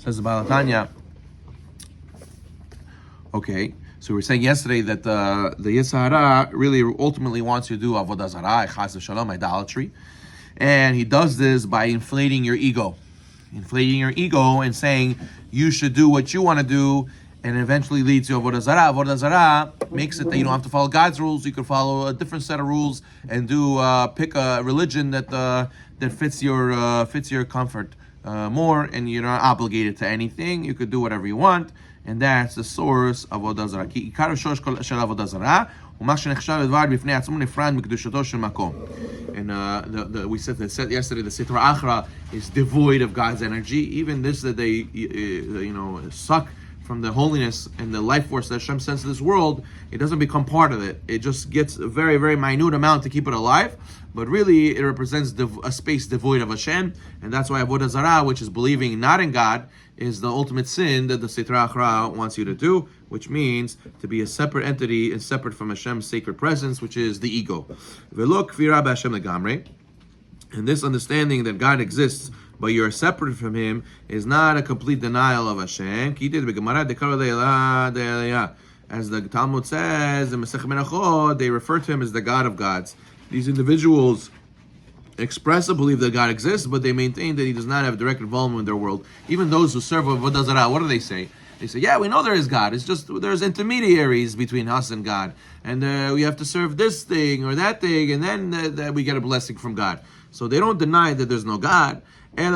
Says the Tanya. Okay, so we were saying yesterday that the Yetzer Hara really ultimately wants you to do avodah zarah, chas v'shalom, idolatry, and he does this by inflating your ego, and saying you should do what you want to do, and eventually leads to avodah zarah. Avodah zarah makes it that you don't have to follow God's rules; you can follow a different set of rules and do pick a religion that fits your comfort more, and you're not obligated to anything. You could do whatever you want. And that's the source of avodah zarah. כי עיקר השורש של עבודה זרה הוא מה שנחשב לדבר בפני עצמו נפרד מקדושתו של מקום. And we said yesterday the Sitra Achra is devoid of God's energy. Even this that they suck from the holiness and the life force that Hashem sends to this world, it doesn't become part of it. It just gets a very, very minute amount to keep it alive. But really, it represents a space devoid of Hashem. And that's why avodah zarah, which is believing not in God, is the ultimate sin that the Sitra Achra wants you to do, which means to be a separate entity and separate from Hashem's sacred presence, which is the ego. And this understanding that God exists, but you're separate from Him, is not a complete denial of Hashem. As the Talmud says in Masechet Menachot, they refer to Him as the God of gods. These individuals express a belief that God exists, but they maintain that He does not have direct involvement in their world. Even those who serve avodah zarah, what do they say? They say, yeah, we know there is God. It's just there's intermediaries between us and God. And we have to serve this thing or that thing, and then we get a blessing from God. So they don't deny that there's no God. But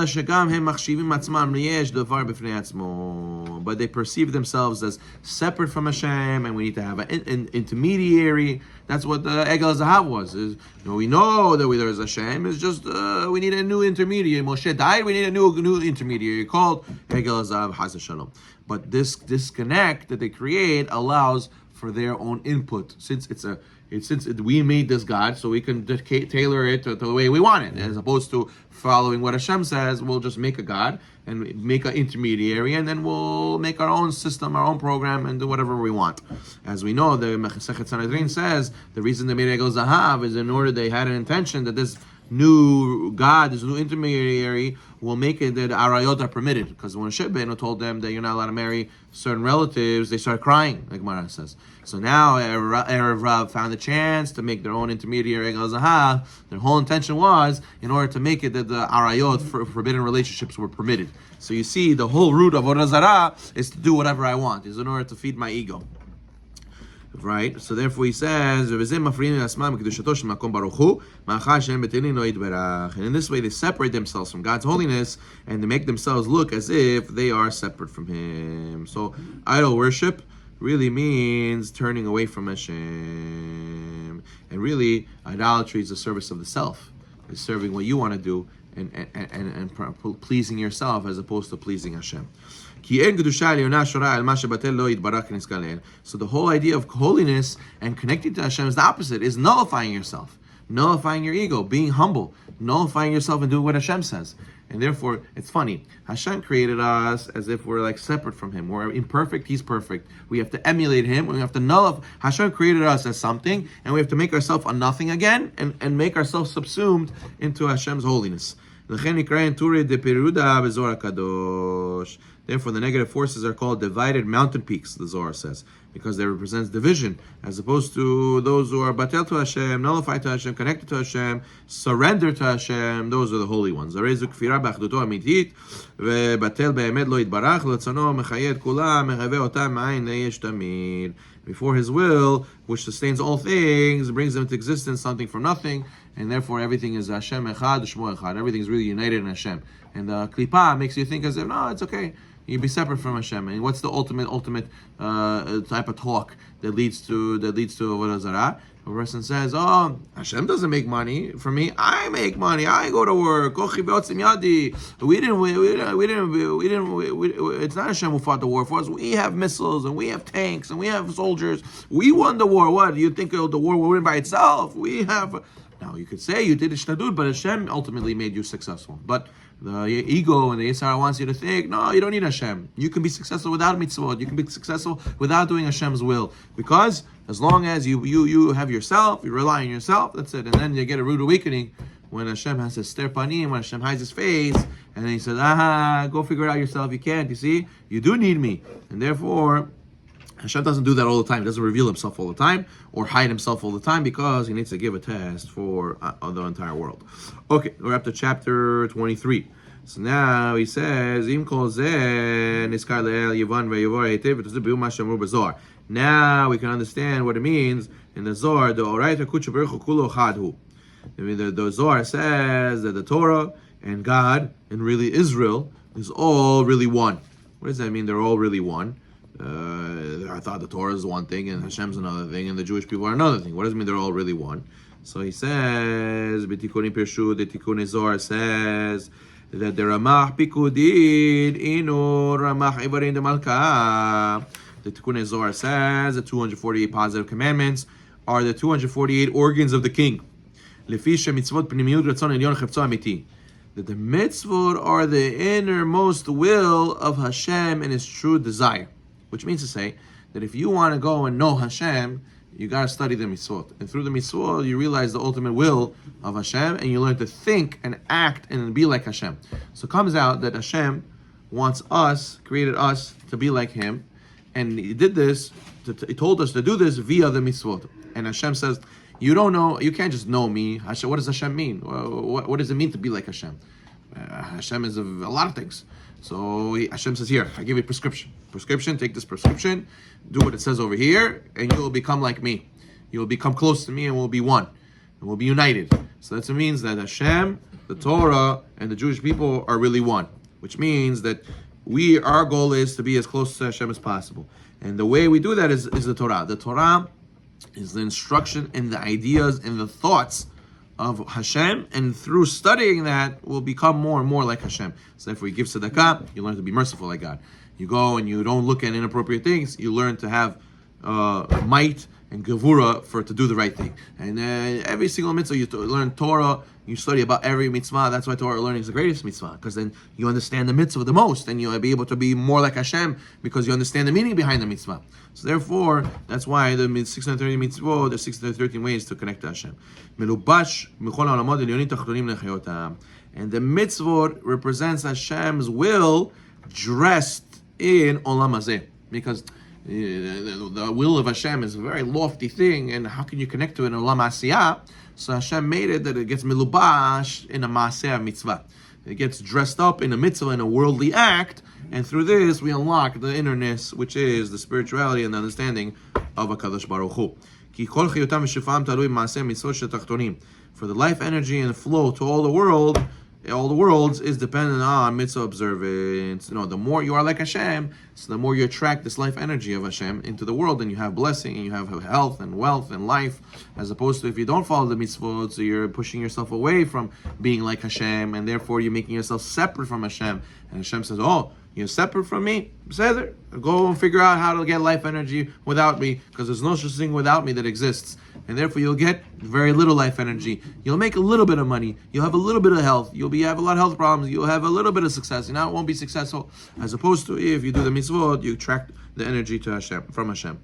they perceive themselves as separate from Hashem, and we need to have an intermediary. That's what the Egel Zahav was. We know that there is Hashem. It's just we need a new intermediary. Moshe died. We need a new intermediary called Egel Zahav Chas Shalom. But this disconnect that they create allows for their own input, since we made this God, so we can tailor it to the way we want it, as opposed to following what Hashem says. We'll just make a God and make an intermediary, and then we'll make our own system, our own program, and do whatever we want. As we know, the Masechet Sanhedrin says the reason they made Egel Zahav is in order they had an intention that this new God, this new intermediary, will make it that arayot are permitted. Because when Moshe Rabbeinu told them that you're not allowed to marry certain relatives, they started crying, like Mara says. So now Erev Rav found a chance to make their own intermediary Egel Zahav. Their whole intention was in order to make it that the arayot, forbidden relationships, were permitted. So you see, the whole root of avodah zarah is to do whatever I want, is in order to feed my ego. Right? So therefore he says, and in this way they separate themselves from God's holiness, and they make themselves look as if they are separate from Him. So idol worship really means turning away from Hashem. And really, idolatry is the service of the self. It's serving what you want to do and pleasing yourself as opposed to pleasing Hashem. So the whole idea of holiness and connecting to Hashem is the opposite, is nullifying yourself, nullifying your ego, being humble, nullifying yourself and doing what Hashem says. And therefore, it's funny, Hashem created us as if we're like separate from Him. We're imperfect, He's perfect. We have to emulate Him, we have to nullify. Hashem created us as something, and we have to make ourselves a nothing again, and make ourselves subsumed into Hashem's holiness. Therefore, the negative forces are called divided mountain peaks, the Zohar says, because they represent division, as opposed to those who are batel to Hashem, nullified to Hashem, connected to Hashem, surrendered to Hashem. Those are the holy ones. Before His will, which sustains all things, brings them to existence, something from nothing, and therefore everything is Hashem Echad, Shmo Echad. Everything is really united in Hashem. And the Klippa makes you think as if, no, it's okay. You be separate from Hashem. And what's the ultimate type of talk that leads to avodah zarah? A person says, "Oh, Hashem doesn't make money for me. I make money. I go to work. It's not Hashem who fought the war for us. We have missiles and we have tanks and we have soldiers. We won the war. What do you think the war will win by itself? We have." Now you could say you did ishtadut, but Hashem ultimately made you successful. But the ego and the Yetzer Hara wants you to think, no, you don't need Hashem. You can be successful without mitzvot. You can be successful without doing Hashem's will. Because as long as you have yourself, you rely on yourself, that's it. And then you get a rude awakening when Hashem has his ster panim, when Hashem hides his face, and then he says, go figure it out yourself. You can't. You see, you do need me, and therefore Hashem doesn't do that all the time. He doesn't reveal himself all the time or hide himself all the time because he needs to give a test for the entire world. Okay, we're up to chapter 23. So now he says, now we can understand what it means in the Zohar. The Zohar says that the Torah and God and really Israel is all really one. What does that mean? They're all really one. I thought the Torah is one thing and Hashem's another thing and the Jewish people are another thing. What does it mean they're all really one? So he says, the Tikkun Zohar says that the Ramach Pikudid Inu Ramach Ivarin de Malka. The Tikkun Zohar says the 248 positive commandments are the 248 organs of the king. That the mitzvot are the innermost will of Hashem and his true desire. Which means to say that if you want to go and know Hashem, you got to study the mitzvot. And through the mitzvot, you realize the ultimate will of Hashem, and you learn to think and act and be like Hashem. So it comes out that Hashem wants us, created us to be like Him, and He did this, He told us to do this via the mitzvot. And Hashem says, you don't know, you can't just know me. Hashem, what does Hashem mean? What does it mean to be like Hashem? Hashem is a lot of things. So Hashem says, here, I give you a prescription. Take this prescription, do what it says over here, and you will become like me. You will become close to me, and we'll be one. And we'll be united. So that means that Hashem, the Torah, and the Jewish people are really one. Which means that our goal is to be as close to Hashem as possible. And the way we do that is the Torah. The Torah is the instruction and the ideas and the thoughts of Hashem, and through studying that, we'll become more and more like Hashem. So therefore, you give tzedakah, you learn to be merciful like God. You go and you don't look at inappropriate things, you learn to have might and gevura to do the right thing. And every single mitzvah, you learn Torah, you study about every mitzvah. That's why Torah learning is the greatest mitzvah, because then you understand the mitzvah the most, and you'll be able to be more like Hashem because you understand the meaning behind the mitzvah. So therefore, that's why the 630 mitzvot, there's 613 ways to connect to Hashem. And the mitzvot represents Hashem's will dressed in olam hazeh, because the will of Hashem is a very lofty thing, and how can you connect to it in olam asiyah? So Hashem made it that it gets milubash in a maaseh mitzvah. It gets dressed up in a mitzvah, in a worldly act, and through this we unlock the innerness, which is the spirituality and the understanding of HaKadosh Baruch Hu. For the life energy and flow to all the worlds is dependent on mitzvah observance. The more you are like Hashem, so the more you attract this life energy of Hashem into the world, and you have blessing, and you have health and wealth and life, as opposed to if you don't follow the mitzvot, so you're pushing yourself away from being like Hashem, and therefore you're making yourself separate from Hashem. And Hashem says, you're separate from me? Say, go and figure out how to get life energy without me, because there's no such thing without me that exists. And therefore you'll get very little life energy. You'll make a little bit of money. You'll have a little bit of health. You'll have a lot of health problems. You'll have a little bit of success. It won't be successful. As opposed to if you do the mitzvot, you attract the energy to Hashem, from Hashem.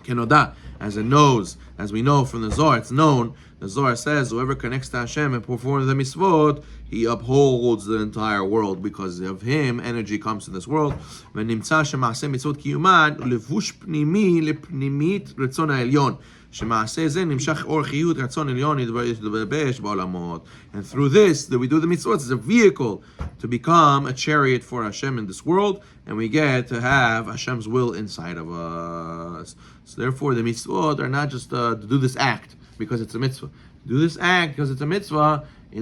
Kenoda, as it knows, as we know from the Zohar, it's known. The Zohar says, whoever connects to Hashem and performs the mitzvot, he upholds the entire world. Because of him, energy comes to this world. And through this, that we do the mitzvot, it's a vehicle to become a chariot for Hashem in this world, and we get to have Hashem's will inside of us. So therefore, the mitzvot are not just to do this act because it's a mitzvah. Do this act because it's a mitzvah for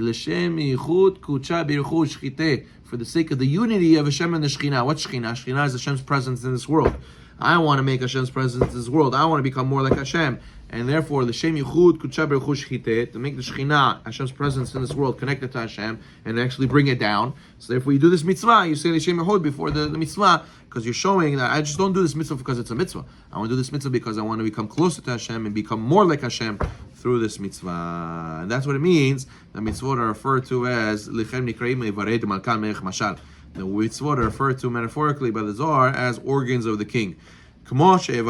the sake of the unity of Hashem and the Shekhinah. What's Shekhinah? Shekhinah is Hashem's presence in this world. I want to make Hashem's presence in this world. I want to become more like Hashem. And therefore, the Shem Yichud Kudsha Beruch Shchiteh, to make the Shekhinah, Hashem's presence in this world, connected to Hashem, and actually bring it down. So therefore, you do this mitzvah, you say the Shem Yichud before the mitzvah, because you're showing that I just don't do this mitzvah because it's a mitzvah. I want to do this mitzvah because I want to become closer to Hashem and become more like Hashem through this mitzvah. And that's what it means. The mitzvot are referred to as Lichem Nikraim Evared Malkan Melech Mashal. The mitzvot are referred to metaphorically by the Zohar as organs of the king. Just like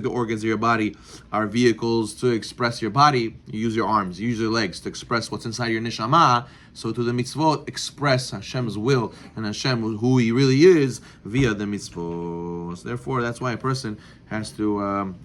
the organs of your body are vehicles to express your body, you use your arms, you use your legs to express what's inside your neshama. So to the mitzvot, express Hashem's will and Hashem, who He really is, via the mitzvot. So therefore, that's why a person has to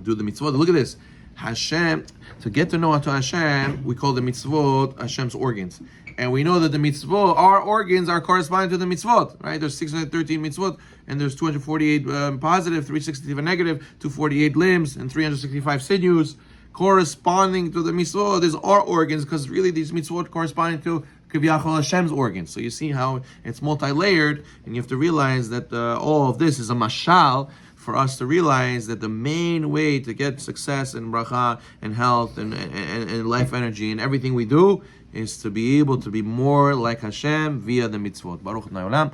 do the mitzvot. Look at this. Hashem, to get to know Hashem, we call the mitzvot Hashem's organs. And we know that the mitzvot, our organs, are corresponding to the mitzvot, right? There's 613 mitzvot, and there's 248 positive, 365 negative, 248 limbs, and 365 sinews corresponding to the mitzvot. There's our organs, because really these mitzvot corresponding to Kiviyachol Hashem's organs. So you see how it's multi-layered, and you have to realize that all of this is a mashal for us to realize that the main way to get success and bracha and health and life energy and everything we do is to be able to be more like Hashem via the mitzvot. Baruch Adonai Olam.